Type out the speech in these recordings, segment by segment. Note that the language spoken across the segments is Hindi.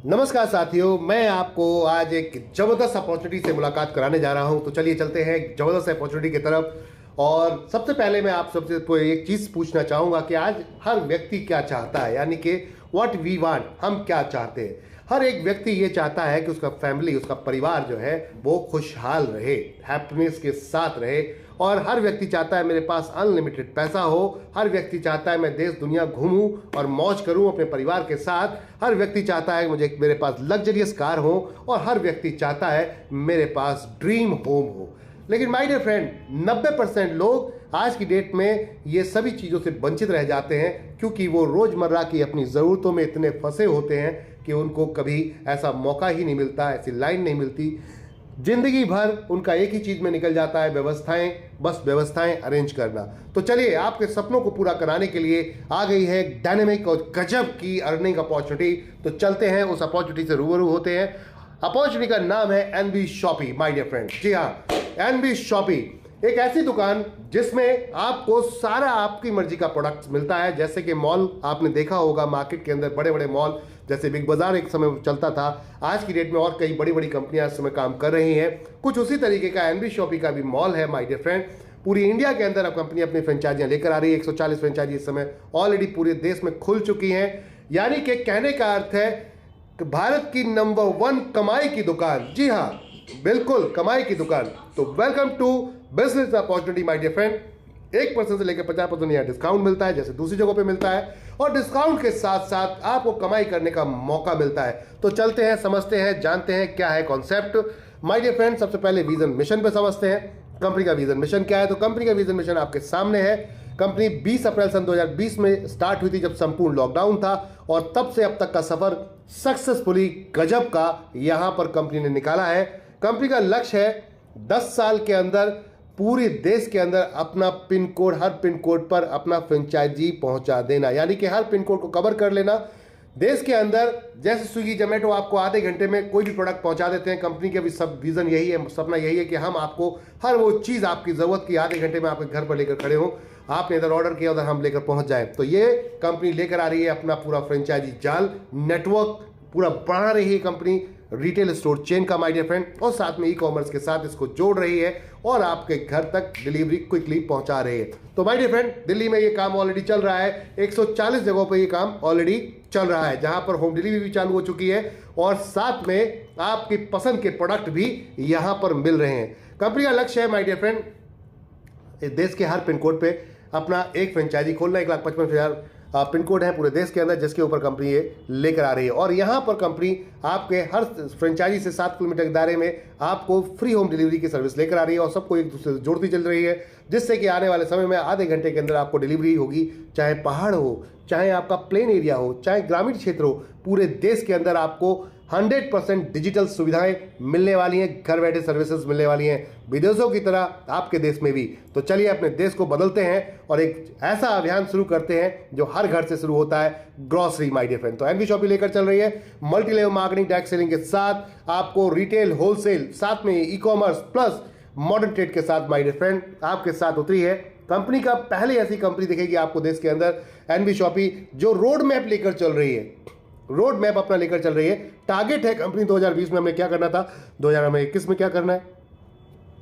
नमस्कार साथियों, मैं आपको आज एक जबरदस्त अपॉर्चुनिटी से मुलाकात कराने जा रहा हूं। तो चलिए चलते हैं एक जबरदस्त अपॉर्चुनिटी की तरफ। और सबसे पहले मैं आप सबसे एक चीज पूछना चाहूंगा कि आज हर व्यक्ति क्या चाहता है, यानी कि व्हाट वी वांट, हम क्या चाहते हैं। हर एक व्यक्ति ये चाहता है कि उसका फैमिली, उसका परिवार जो है वो खुशहाल रहे, हैप्पीनेस के साथ रहे। और हर व्यक्ति चाहता है मेरे पास अनलिमिटेड पैसा हो। हर व्यक्ति चाहता है मैं देश दुनिया घूमूं और मौज करूं अपने परिवार के साथ। हर व्यक्ति चाहता है मुझे मेरे पास लग्जरियस कार हो। और हर व्यक्ति चाहता है मेरे पास ड्रीम होम हो। लेकिन माय डियर फ्रेंड, 90% लोग आज की डेट में ये सभी चीज़ों से वंचित रह जाते हैं, क्योंकि वो रोज़मर्रा की अपनी ज़रूरतों में इतने फंसे होते हैं कि उनको कभी ऐसा मौका ही नहीं मिलता, ऐसी लाइन नहीं मिलती। जिंदगी भर उनका एक ही चीज में निकल जाता है, व्यवस्थाएं, बस व्यवस्थाएं अरेंज करना। तो चलिए, आपके सपनों को पूरा कराने के लिए आ गई है डायनेमिक और गजब की अर्निंग अपॉर्चुनिटी। तो चलते हैं, उस अपॉर्चुनिटी से रूबरू होते हैं। अपॉर्चुनिटी का नाम है NB shoppy my dear friend. जी हाँ, एनबी शॉपी एक ऐसी दुकान जिसमें आपको सारा आपकी मर्जी का प्रोडक्ट्स मिलता है। जैसे कि मॉल आपने देखा होगा, मार्केट के अंदर बड़े बड़े मॉल जैसे बिग बाजार एक समय चलता था, आज की डेट में और कई बड़ी बड़ी कंपनियां इस समय काम कर रही हैं। कुछ उसी तरीके का एनबी शॉपी का भी मॉल है माय डियर फ्रेंड। पूरी इंडिया के अंदर अब कंपनी अपनी फ्रेंचाइजियां लेकर आ रही है। 140 फ्रेंचाइजी इस समय ऑलरेडी पूरे देश में खुल चुकी हैं। यानी कि कहने का अर्थ है कि भारत की नंबर 1 कमाई की दुकान, जी हाँ बिल्कुल कमाई की दुकान। तो welcome to business opportunity my dear friend. 1% से लेकर 50% यहाँ डिस्काउंट मिलता है, जैसे दूसरी जगहों पे मिलता है। और डिस्काउंट के साथ साथ आपको कमाई करने का मौका मिलता है। तो चलते हैं, समझते हैं, जानते हैं क्या है कॉन्सेप्ट माय डियर फ्रेंड। सबसे पहले विजन मिशन पे समझते हैं, कंपनी का विजन मिशन क्या है। तो कंपनी का विजन मिशन आपके सामने है। कंपनी 20 अप्रैल सन 2020 में स्टार्ट हुई थी, जब संपूर्ण लॉकडाउन था। और तब से अब तक का सफर सक्सेसफुली गजब का यहां पर कंपनी ने निकाला है। कंपनी का लक्ष्य है 10 साल के अंदर पूरे देश के अंदर अपना pin code, her pin code पर अपना फ्रेंचाइजी पहुंचा देना, यानी कि हर पिन कोड को कवर कर लेना देश के अंदर। जैसे स्विगी जोमेटो आपको आधे घंटे में कोई भी प्रोडक्ट पहुंचा देते हैं, कंपनी का भी सब विजन यही है, सपना यही है कि हम आपको हर वो चीज़ आपकी ज़रूरत की आधे घंटे में आपके घर पर लेकर खड़े हों। आपने इधर ऑर्डर किया, उधर हम लेकर पहुंच जाए। तो ये कंपनी लेकर आ रही है अपना पूरा फ्रेंचाइजी जाल नेटवर्क पूरा बढ़ा रही है कंपनी, रिटेल स्टोर चेन का माय डियर फ्रेंड। और साथ में ई कॉमर्स के साथ इसको जोड़ रही है और आपके घर तक डिलीवरी क्विकली पहुंचा रही है। तो माय डियर फ्रेंड, दिल्ली में ये काम ऑलरेडी चल रहा है। 140 जगहों पर ये काम ऑलरेडी चल रहा है, जहां पर होम डिलीवरी भी चालू हो चुकी है। और साथ में आपकी पसंद के प्रोडक्ट भी यहां पर मिल रहे हैं। कंपनी का लक्ष्य है माय डियर फ्रेंड, देश के हर पिन कोड पे अपना एक फ्रेंचाइजी खोलना। 1,55,000 पिन कोड है पूरे देश के अंदर, जिसके ऊपर कंपनी ये लेकर आ रही है। और यहाँ पर कंपनी आपके हर फ्रेंचाइजी से 7 किलोमीटर के दायरे में आपको फ्री होम डिलीवरी की सर्विस लेकर आ रही है। और सबको एक दूसरे से जोड़ती चल रही है, जिससे कि आने वाले समय में आधे घंटे के अंदर आपको डिलीवरी होगी। चाहे पहाड़ हो, चाहे आपका प्लेन एरिया हो, चाहे ग्रामीण क्षेत्र हो, पूरे देश के अंदर आपको 100% डिजिटल सुविधाएं मिलने वाली हैं, घर बैठे सर्विसेज मिलने वाली हैं, विदेशों की तरह आपके देश में भी। तो चलिए अपने देश को बदलते हैं और एक ऐसा अभियान शुरू करते हैं जो हर घर से शुरू होता है, ग्रोसरी माय डियर फ्रेंड। तो एनबी शॉपी लेकर चल रही है multi level marketing, direct selling के साथ आपको रिटेल, होलसेल, साथ में e commerce plus modern trade के साथ माय डियर फ्रेंड आपके साथ उतरी है। कंपनी का पहले ऐसी कंपनी दिखेगी आपको देश के अंदर, एनबी शॉपी, जो रोड मैप लेकर चल रही है, रोड मैप अपना लेकर चल रही है। टारगेट है कंपनी 2020 में हमें क्या करना था, 2021 में क्या करना है।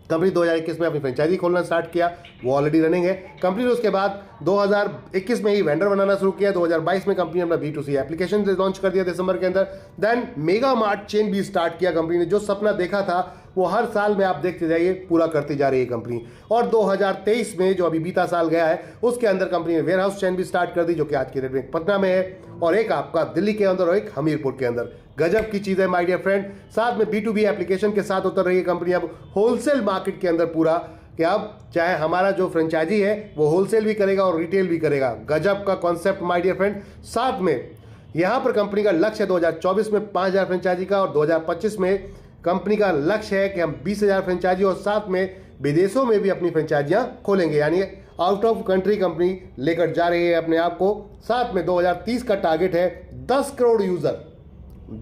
कंपनी 2021 में अपनी फ्रेंचाइजी खोलना स्टार्ट किया, वो ऑलरेडी रनिंग है। कंपनी ने उसके बाद 2021 में ही वेंडर बनाना शुरू किया। 2022 में कंपनी ने अपना B2C एप्लीकेशन लॉन्च कर दिया दिसंबर के अंदर। देन मेगा मार्ट चेन भी स्टार्ट किया कंपनी ने। जो सपना देखा था वो हर साल में आप देखते जाइए पूरा करती जा रही है कंपनी। और 2023 में जो अभी बीता साल गया है, उसके अंदर कंपनी ने वेयर हाउस चेन भी स्टार्ट कर दी, जो कि आज की डेट में पटना में है और एक आपका दिल्ली के अंदर और एक हमीरपुर के अंदर। गजब की चीज है माय डियर फ्रेंड। साथ में B2B एप्लीकेशन के साथ उतर रही है कंपनी अब होलसेल मार्केट के अंदर पूरा, कि अब चाहे हमारा जो फ्रेंचाइजी है वो होलसेल भी करेगा और रिटेल भी करेगा। गजब का कॉन्सेप्ट माय डियर फ्रेंड। साथ में यहां पर कंपनी का लक्ष्य है 2024 में 5,000 फ्रेंचाइजी का, और 2025 में कंपनी का लक्ष्य है कि हम 20,000 फ्रेंचाइजी और साथ में विदेशों में भी अपनी फ्रेंचाइजियां खोलेंगे, यानी आउट ऑफ कंट्री कंपनी लेकर जा रही है अपने आप को। साथ में 2030 का टारगेट है 10 करोड़ यूजर,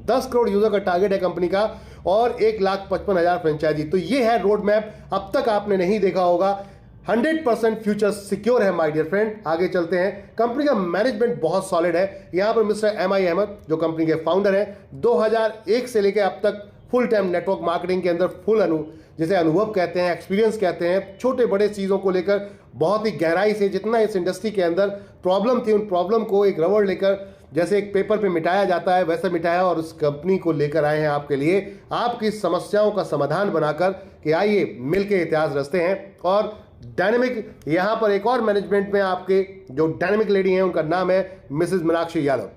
10 करोड़ यूजर का टारगेट है कंपनी का, और 1,55,000 फ्रेंचाइजी। तो ये है रोड मैप। अब तक आपने नहीं देखा होगा 100% फ्यूचर सिक्योर है माय डियर फ्रेंड। आगे चलते हैं। कंपनी का मैनेजमेंट बहुत सॉलिड है। यहां पर मिस्टर MI अहमद जो कंपनी के फाउंडर हैं, 2001 से लेकर अब तक फुल टाइम नेटवर्क मार्केटिंग के अंदर फुल जिसे अनुभव कहते हैं, एक्सपीरियंस कहते हैं, छोटे बड़े चीज़ों को लेकर बहुत ही गहराई से, जितना इस इंडस्ट्री के अंदर प्रॉब्लम थी उन प्रॉब्लम को एक रबड़ लेकर जैसे एक पेपर पे मिटाया जाता है वैसे मिटाया और उस कंपनी को लेकर आए हैं आपके लिए, आपकी समस्याओं का समाधान बनाकर कि आइए मिलके इतिहास रचते हैं। और डायनेमिक यहाँ पर एक और मैनेजमेंट में आपके जो डायनेमिक लेडी हैं उनका नाम है Mrs Meenakshi Yadav.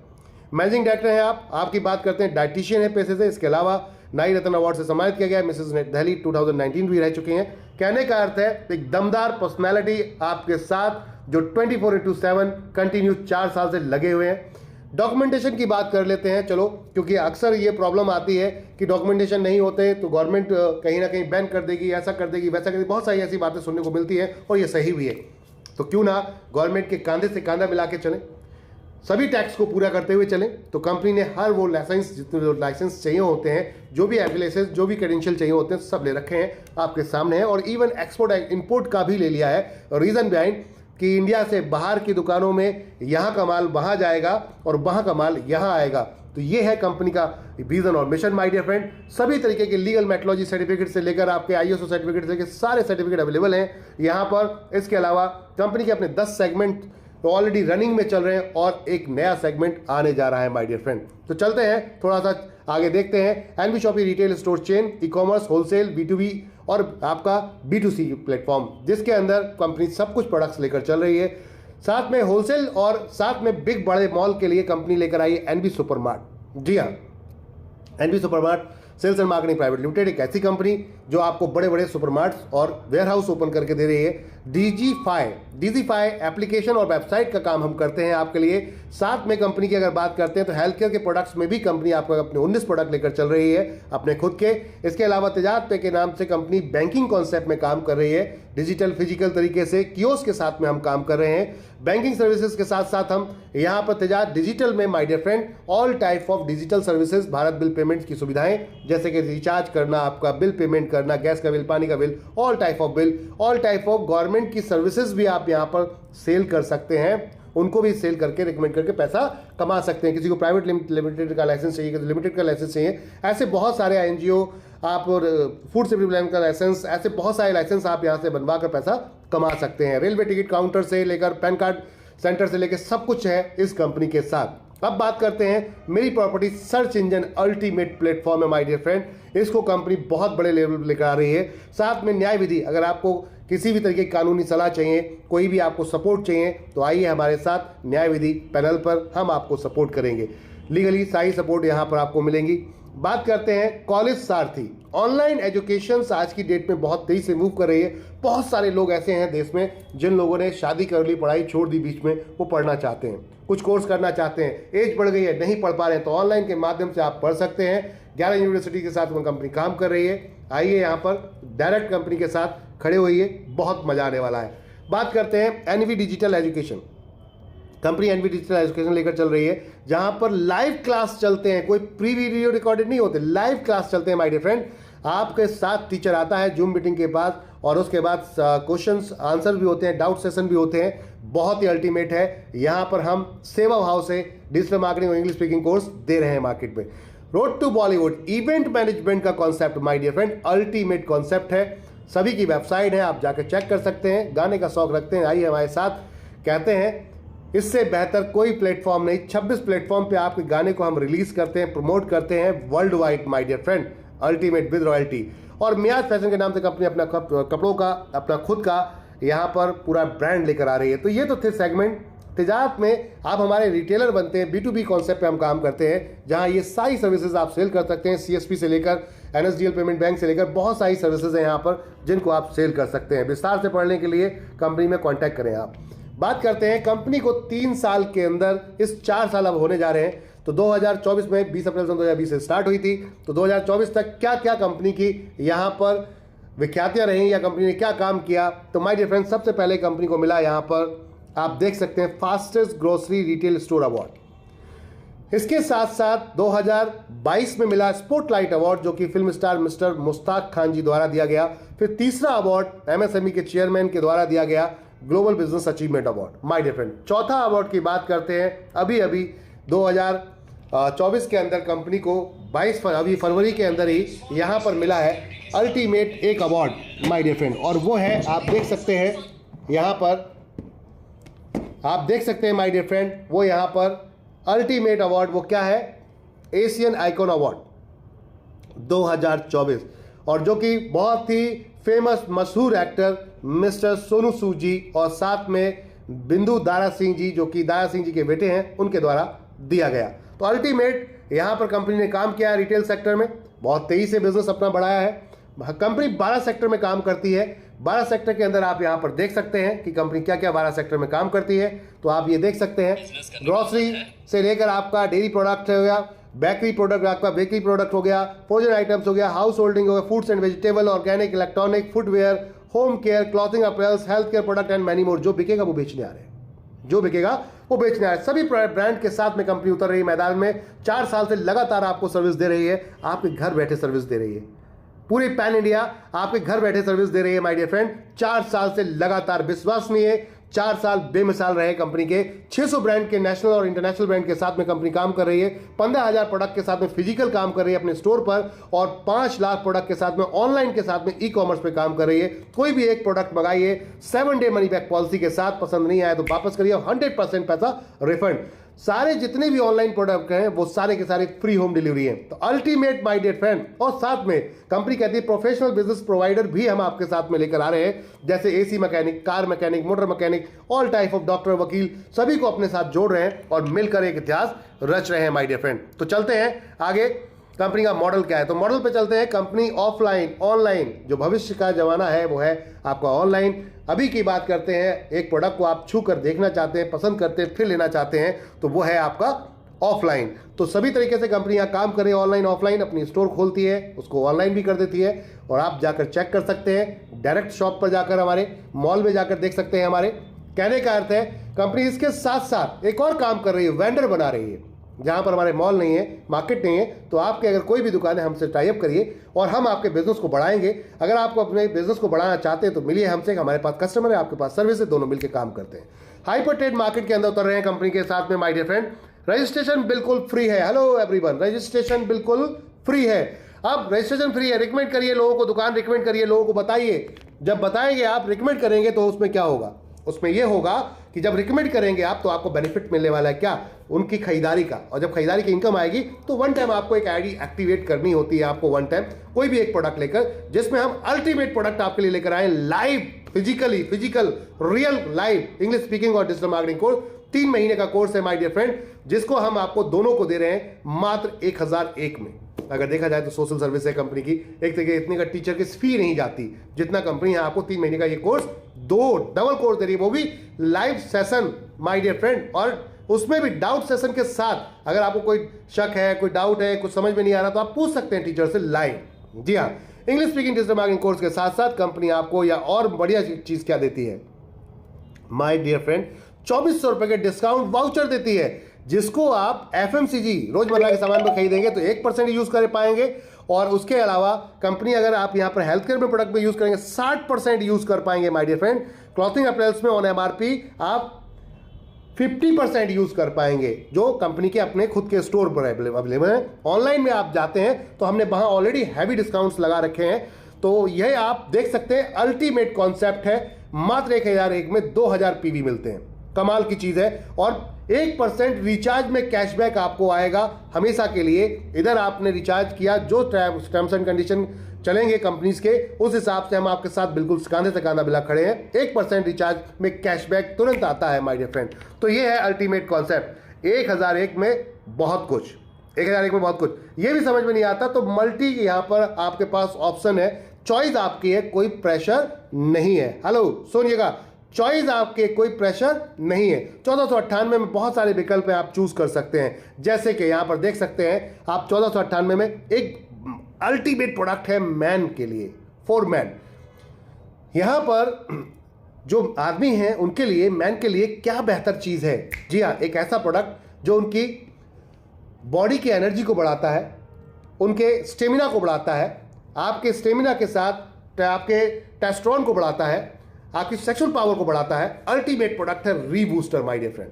Managing director हैं आप। आपकी बात करते हैं डाइटिशियन है पेशे से, इसके अलावा नाई रत्न अवार्ड से सम्मानित किया गया है। मिसेज दिल्ली 2019 भी रह चुकी हैं। कहने का अर्थ है एक दमदार पर्सनैलिटी आपके साथ जो 24/7 कंटिन्यू 4 साल से लगे हुए हैं। डॉक्यूमेंटेशन की बात कर लेते हैं चलो, क्योंकि अक्सर ये प्रॉब्लम आती है कि डॉक्यूमेंटेशन नहीं होते तो गवर्नमेंट कहीं ना कहीं बैन कर देगी, ऐसा कर देगी, वैसा कर देगी, बहुत सारी ऐसी बातें सुनने को मिलती है और ये सही भी है। तो क्यों ना गवर्नमेंट के कंधे से कंधा मिला के चलें, सभी टैक्स को पूरा करते हुए चलें। तो कंपनी ने हर वो लाइसेंस, जितने लाइसेंस चाहिए होते हैं, जो भी एग्रीलेसेंस, जो भी क्रेडेंशियल चाहिए होते हैं, सब ले रखे हैं आपके सामने हैं। और इवन एक्सपोर्ट इंपोर्ट का भी ले लिया है। रीजन बिहाइंड कि इंडिया से बाहर की दुकानों में यहाँ का माल वहाँ जाएगा और वहाँ का माल यहाँ आएगा। तो ये है कंपनी का विजन और मिशन माय डियर फ्रेंड। सभी तरीके के लीगल मेट्रोलॉजी सर्टिफिकेट से लेकर आपके ISO सर्टिफिकेट से लेकर सारे सर्टिफिकेट अवेलेबल हैं यहाँ पर। इसके अलावा कंपनी के अपने 10 सेगमेंट तो ऑलरेडी रनिंग में चल रहे हैं और एक नया सेगमेंट आने जा रहा है माय डियर फ्रेंड। तो चलते हैं थोड़ा सा आगे देखते हैं। NB Shoppy retail store chain, e-commerce, wholesale, B2B और आपका B2C प्लेटफॉर्म, जिसके अंदर कंपनी सब कुछ प्रोडक्ट्स लेकर चल रही है। साथ में होलसेल और साथ में बिग बड़े मॉल के लिए कंपनी लेकर आई है NB सुपरमार्ट। जी हाँ, NB supermart sales and marketing private limited एक ऐसी कंपनी जो आपको बड़े बड़े सुपरमार्ट्स और वेयरहाउस ओपन करके दे रही है। डीजीफाई एप्लीकेशन और वेबसाइट का काम हम करते हैं आपके लिए। साथ में कंपनी की अगर बात करते हैं तो हेल्थ केयर के प्रोडक्ट्स में भी कंपनी आपको अपने 19 प्रोडक्ट लेकर चल रही है अपने खुद के। इसके अलावा तिजारत पे के नाम से कंपनी बैंकिंग कॉन्सेप्ट में काम कर रही है। डिजिटल फिजिकल तरीके से कियोस्क के साथ में हम काम कर रहे हैं। बैंकिंग सर्विसेज के साथ साथ हम यहाँ पर तिजारत डिजिटल में my dear friend all type of digital services, Bharat bill payment की सुविधाएं, जैसे कि रिचार्ज करना, आपका बिल पेमेंट करना, गैस का बिल, पानी का bill, all type of bill, all type of government की सर्विसेज भी आप यहाँ पर सेल कर सकते हैं। उनको भी सेल करके रिकमेंड करके पैसा कमा सकते हैं। किसी को प्राइवेट लिमिटेड का लाइसेंस चाहिए, किसी लिमिटेड का लाइसेंस चाहिए, ऐसे बहुत सारे NGO आप और फूड सेफ्टी प्लान का लाइसेंस, ऐसे बहुत सारे लाइसेंस आप यहाँ से बनवा कर पैसा कमा सकते हैं। रेलवे टिकट काउंटर से लेकर पैन कार्ड सेंटर से लेकर सब कुछ है इस कंपनी के साथ। अब बात करते हैं मेरी property search engine ultimate platform है माय डियर फ्रेंड। इसको कंपनी बहुत बड़े लेवल पर लेकर आ रही है। साथ में न्याय विधि, अगर आपको किसी भी तरीके की कानूनी सलाह चाहिए, कोई भी आपको सपोर्ट चाहिए, तो आइए हमारे साथ न्याय विधि पैनल पर, हम आपको सपोर्ट करेंगे। लीगली सारी सपोर्ट यहाँ पर आपको मिलेंगी। बात करते हैं कॉलेज सारथी। ऑनलाइन एजुकेशन आज की डेट में बहुत तेजी से मूव कर रही है। बहुत सारे लोग ऐसे हैं देश में जिन लोगों ने शादी कर ली, पढ़ाई छोड़ दी बीच में, वो पढ़ना चाहते हैं, कुछ कोर्स करना चाहते हैं, एज बढ़ गई है, नहीं पढ़ पा रहे हैं, तो ऑनलाइन के माध्यम से आप पढ़ सकते हैं। 11 यूनिवर्सिटी के साथ वो कंपनी काम कर रही है। आइए यहाँ पर डायरेक्ट कंपनी के साथ खड़े होइए, बहुत मजा आने वाला है। बात करते हैं NV digital education. Company NV digital education लेकर चल रही है, जहां पर लाइव क्लास चलते हैं, कोई प्री वीडियो रिकॉर्डेड नहीं होते, लाइव क्लास चलते हैं माय डियर फ्रेंड। आपके साथ टीचर आता है जूम मीटिंग के बाद और उसके बाद क्वेश्चंस आंसर भी होते हैं, डाउट सेशन भी होते हैं। बहुत ही अल्टीमेट है। यहाँ पर हम सेवा भाव से डिजिटल मार्केटिंग और इंग्लिश स्पीकिंग कोर्स दे रहे हैं मार्केट में। Road to Bollywood event management का concept my dear friend ultimate concept है। सभी की वेबसाइट है, आप जाकर चेक कर सकते हैं। गाने का शौक रखते हैं, आइए हमारे साथ। कहते हैं इससे बेहतर कोई प्लेटफॉर्म नहीं। 26 प्लेटफॉर्म पे आपके गाने को हम रिलीज करते हैं, प्रमोट करते हैं world wide my dear friend, ultimate with royalty. और मियाज फैशन के नाम से कंपनी अपना कपड़ों का, अपना खुद का यहाँ पर पूरा ब्रांड लेकर आ रही है। तो ये तो थे सेगमेंट। तिजारत में आप हमारे रिटेलर बनते हैं, B2B कॉन्सेप्ट पे हम काम करते हैं, जहां ये सारी सर्विसेज आप सेल कर सकते हैं। CSP से लेकर NSDL पेमेंट बैंक से लेकर बहुत सारी सर्विसेज हैं यहाँ पर जिनको आप सेल कर सकते हैं। विस्तार से पढ़ने के लिए कंपनी में कॉन्टैक्ट करें आप। बात करते हैं कंपनी को 3 साल के अंदर, इस 4 साल अब होने जा रहे हैं। तो 2024 में 20 अप्रैल 2020 से स्टार्ट हुई थी, तो 2024 तक क्या क्या कंपनी की यहाँ पर विख्यातियाँ रहीं या कंपनी ने क्या काम किया। तो माय डियर फ्रेंड्स, सबसे पहले कंपनी को मिला यहाँ पर, आप देख सकते हैं, fastest grocery retail store award. इसके साथ साथ 2022 में मिला स्पॉटलाइट अवार्ड, जो कि film star mister Mushtaq Khan ji द्वारा दिया गया। फिर तीसरा अवार्ड एमएसएमई के चेयरमैन के द्वारा दिया गया, global business achievement award. My dear friend, चौथा अवार्ड की बात करते हैं, अभी 2024 के अंदर कंपनी को 22 अभी फरवरी के अंदर ही यहाँ पर मिला है अल्टीमेट एक अवार्ड माय डियर फ्रेंड, और वो है, आप देख सकते हैं यहाँ पर, आप देख सकते हैं माय डियर फ्रेंड, वो यहाँ पर अल्टीमेट अवार्ड वो क्या है, एशियन आइकॉन अवार्ड 2024, और जो कि बहुत ही फेमस मशहूर एक्टर मिस्टर सोनू सूद जी और साथ में बिंदु दारा सिंह जी, जो कि दारा सिंह जी के बेटे हैं, उनके द्वारा दिया गया। तो अल्टीमेट यहाँ पर कंपनी ने काम किया है रिटेल सेक्टर में, बहुत तेजी से बिजनेस अपना बढ़ाया है। कंपनी 12 सेक्टर में काम करती है। 12 सेक्टर के अंदर आप यहाँ पर देख सकते हैं कि कंपनी क्या क्या 12 सेक्टर में काम करती है। तो आप ये देख सकते हैं, ग्रोसरी से लेकर आपका डेयरी प्रोडक्ट हो गया, बेकरी प्रोडक्ट आपका बेकरी प्रोडक्ट हो गया, फ्रोजन आइटम्स हो गया, हाउस होल्डिंग हो गया, foods and vegetable, organic, electronic, footwear, home care, clothing appears, health care product and many more. जो बिकेगा वो बेचने आ रहे हैं, जो बिकेगा वो बेचने आ रहे हैं। सभी ब्रांड के साथ में कंपनी उतर रही है मैदान में। 4 साल से लगातार आपको सर्विस दे रही है, आपके घर बैठे सर्विस दे रही है, पूरे पैन इंडिया आपके घर बैठे सर्विस दे रही है माय डियर फ्रेंड। 4 साल से लगातार, विश्वसनीय 4 साल बेमिसाल रहे कंपनी के। 600 ब्रांड के नेशनल और इंटरनेशनल ब्रांड के साथ में कंपनी काम कर रही है। 15,000 प्रोडक्ट के साथ में फिजिकल काम कर रही है अपने स्टोर पर, और 5 लाख प्रोडक्ट के साथ में ऑनलाइन के साथ में ई-कॉमर्स पे काम कर रही है। कोई भी एक प्रोडक्ट मंगाइए 7 डे मनी बैक पॉलिसी के साथ, पसंद नहीं आया तो वापस करिए, 100% पैसा रिफंड। सारे जितने भी ऑनलाइन प्रोडक्ट हैं वो सारे के सारे फ्री होम डिलीवरी हैं। तो अल्टीमेट माय डियर फ्रेंड, और साथ में कंपनी कहती है प्रोफेशनल बिजनेस प्रोवाइडर भी हम आपके साथ में लेकर आ रहे हैं, जैसे AC mechanic, car mechanic, motor mechanic, all type of doctor, वकील, सभी को अपने साथ जोड़ रहे हैं और मिलकर एक इतिहास रच रहे हैं माय डियर फ्रेंड। तो चलते हैं आगे, कंपनी का मॉडल क्या है, तो मॉडल पे चलते हैं। कंपनी ऑफलाइन, ऑनलाइन, जो भविष्य का जमाना है वो है आपका ऑनलाइन। अभी की बात करते हैं, एक प्रोडक्ट को आप छू कर देखना चाहते हैं, पसंद करते हैं, फिर लेना चाहते हैं, तो वो है आपका ऑफलाइन। तो सभी तरीके से कंपनी यहाँ काम करे, ऑनलाइन ऑफलाइन, अपनी स्टोर खोलती है, उसको ऑनलाइन भी कर देती है, और आप जाकर चेक कर सकते हैं, डायरेक्ट शॉप पर जाकर, हमारे मॉल में जाकर देख सकते हैं। हमारे कहने का अर्थ है कंपनी इसके साथ साथ एक और काम कर रही है, वेंडर बना रही है। जहां पर हमारे मॉल नहीं है, मार्केट नहीं है, तो आपके अगर कोई भी दुकान है, हमसे टाई अप करिए और हम आपके बिजनेस को बढ़ाएंगे। अगर आपको अपने बिजनेस को बढ़ाना चाहते हैं तो मिलिए हमसे, हमारे पास कस्टमर है, आपके पास सर्विस है, दोनों मिलकर काम करते हैं। हाइपर ट्रेड मार्केट के अंदर उतर रहे हैं कंपनी के साथ में माय डियर फ्रेंड। रजिस्ट्रेशन बिल्कुल फ्री है। हेलो एवरीवन, रजिस्ट्रेशन बिल्कुल फ्री है। अब रजिस्ट्रेशन फ्री है, रिकमेंड करिए लोगों को, दुकान रिकमेंड करिए लोगों को, बताइए। जब बताएंगे आप, रिकमेंड करेंगे, तो उसमें क्या होगा, उसमें यह होगा कि जब रिकमेंड करेंगे आप तो आपको बेनिफिट मिलने वाला है, क्या, उनकी खरीदारी का। और जब खरीदारी की इनकम आएगी तो वन टाइम आपको एक आईडी एक्टिवेट करनी होती है, आपको वन टाइम कोई भी एक प्रोडक्ट लेकर, जिसमें हम अल्टीमेट प्रोडक्ट आपके लिए लेकर आए, live, physical real live English speaking और डिजिटल मार्केटिंग कोर्स। 3 महीने का कोर्स है माय डियर फ्रेंड, जिसको हम आपको दोनों को दे रहे हैं मात्र 1001 में। अगर देखा जाए तो सोशल सर्विस है कंपनी की, एक तरीके इतने का टीचर की फी नहीं जाती जितना कंपनी है आपको 3 महीने का ये कोर्स, 2 डबल कोर्स दे रही है, वो भी live session my dear friend, और उसमें भी डाउट सेशन के साथ। अगर आपको कोई शक है, कोई डाउट है, कुछ समझ में नहीं आ रहा, तो आप पूछ सकते हैं टीचर से लाइव। जी हाँ, English speaking digital marketing course के साथ साथ कंपनी आपको या और बढ़िया चीज क्या देती है माय डियर फ्रेंड, 2400 रुपए के डिस्काउंट वाउचर देती है, जिसको आप एफएमसीजी रोजमर्रा के सामान में खरीदेंगे तो 1% यूज कर पाएंगे, और उसके अलावा कंपनी अगर आप यहां पर हेल्थ केयर में प्रोडक्ट में यूज करेंगे 60% यूज कर पाएंगे my dear friend. Clothing apparels में ऑन एमआरपी आप 50% यूज कर पाएंगे, जो कंपनी के अपने खुद के स्टोर पर अवेलेबल है। ऑनलाइन में आप जाते हैं तो हमने वहां ऑलरेडी हैवी डिस्काउंट्स लगा रखे हैं, तो यह आप देख सकते हैं। अल्टीमेट कॉन्सेप्ट है, मात्र 1001 में 2000 पीवी मिलते हैं, कमाल की चीज है। और 1% रिचार्ज में कैशबैक आपको आएगा हमेशा के लिए। इधर आपने रिचार्ज किया, जो टर्म्स एंड कंडीशन चलेंगे कंपनीज के, उस हिसाब से हम आपके साथ बिल्कुल कांधे से कांधा मिला खड़े हैं। 1% रिचार्ज में कैशबैक तुरंत आता है माय डियर फ्रेंड। तो ये है अल्टीमेट कॉन्सेप्ट। 1001 में बहुत कुछ, 1001 में बहुत कुछ। ये भी समझ में नहीं आता तो मल्टी यहाँ पर आपके पास ऑप्शन है, चॉइस आपकी है, कोई प्रेशर नहीं है। हेलो सुनिएगा, चॉइस आपके, कोई प्रेशर नहीं है। 1498 में बहुत सारे विकल्प हैं, आप चूज कर सकते हैं। जैसे कि यहां पर देख सकते हैं आप, 1498 में एक अल्टीमेट प्रोडक्ट है मैन के लिए, फॉर मैन। यहां पर जो आदमी हैं उनके लिए, मैन के लिए क्या बेहतर चीज है। जी हाँ, एक ऐसा प्रोडक्ट जो उनकी बॉडी की एनर्जी को बढ़ाता है, उनके स्टेमिना को बढ़ाता है, आपके स्टेमिना के साथ आपके टेस्टोस्टेरोन को बढ़ाता है, आपकी सेक्सुअल पावर को बढ़ाता है। अल्टीमेट प्रोडक्ट है rebooster my dear friend,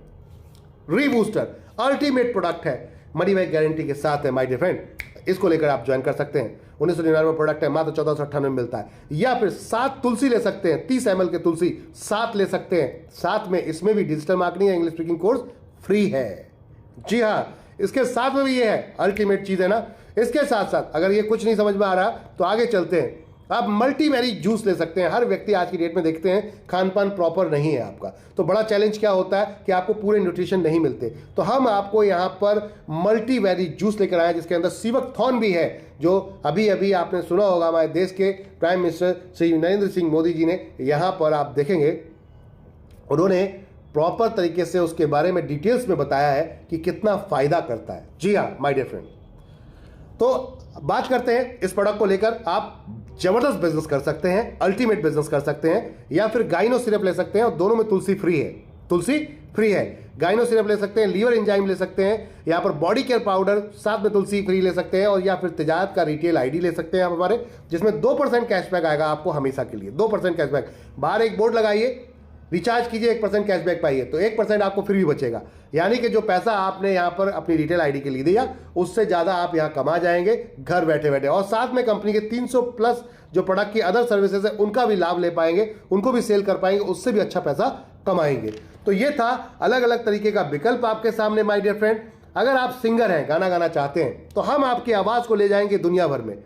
rebooster ultimate product है, मनी बैक गारंटी के साथ है माय डियर फ्रेंड। इसको लेकर आप ज्वाइन कर सकते हैं। 1999 प्रोडक्ट है, मात्र 1498 में मिलता है। या फिर 7 तुलसी ले सकते हैं, 30 ml के तुलसी 7 ले सकते हैं। साथ में इसमें भी डिजिटल मार्केटिंग या इंग्लिश स्पीकिंग कोर्स फ्री है। जी हाँ, इसके साथ में भी ये है, अल्टीमेट चीज है ना। इसके साथ साथ अगर ये कुछ नहीं समझ में आ रहा तो आगे चलते हैं। आप मल्टीबेरी जूस ले सकते हैं। हर व्यक्ति आज की डेट में देखते हैं खान पान प्रॉपर नहीं है आपका, तो बड़ा चैलेंज क्या होता है कि आपको पूरे न्यूट्रिशन नहीं मिलते। तो हम आपको यहाँ पर मल्टीबेरी जूस लेकर आए जिसके अंदर सीवकथॉर्न भी है, जो अभी अभी आपने सुना होगा हमारे देश के प्राइम मिनिस्टर श्री नरेंद्र सिंह मोदी जी ने यहाँ पर आप देखेंगे उन्होंने प्रॉपर तरीके से उसके बारे में डिटेल्स में बताया है कि कितना फायदा करता है। जी हाँ माय डियर फ्रेंड, तो बात करते हैं इस प्रोडक्ट को लेकर। आप जबरदस्त बिजनेस कर सकते हैं, अल्टीमेट बिजनेस कर सकते हैं, या फिर गाइनो सिरप ले सकते हैं और दोनों में तुलसी फ्री है, तुलसी फ्री है। गाइनो सिरप ले सकते हैं, लीवर एंजाइम ले सकते हैं, यहाँ पर बॉडी केयर पाउडर साथ में तुलसी फ्री ले सकते हैं, और या फिर तिजारत का रिटेल आईडी ले सकते हैं आप हमारे, जिसमें 2% कैशबैक आएगा आपको हमेशा के लिए। 2% कैशबैक, बाहर एक बोर्ड लगाइए, रिचार्ज कीजिए 1% कैशबैक पाइए, तो 1% आपको फ्री बचेगा। यानी कि जो पैसा आपने यहाँ पर अपनी रिटेल आईडी के लिए दिया उससे ज़्यादा आप यहाँ कमा जाएंगे घर बैठे बैठे। और साथ में कंपनी के 300 प्लस जो प्रोडक्ट की अदर सर्विसेज है उनका भी लाभ ले पाएंगे, उनको भी सेल कर पाएंगे, उससे भी अच्छा पैसा कमाएंगे। तो ये था अलग अलग तरीके का विकल्प आपके सामने माय डियर फ्रेंड। अगर आप सिंगर हैं, गाना गाना चाहते हैं, तो हम आपकी आवाज़ को ले जाएंगे दुनिया भर में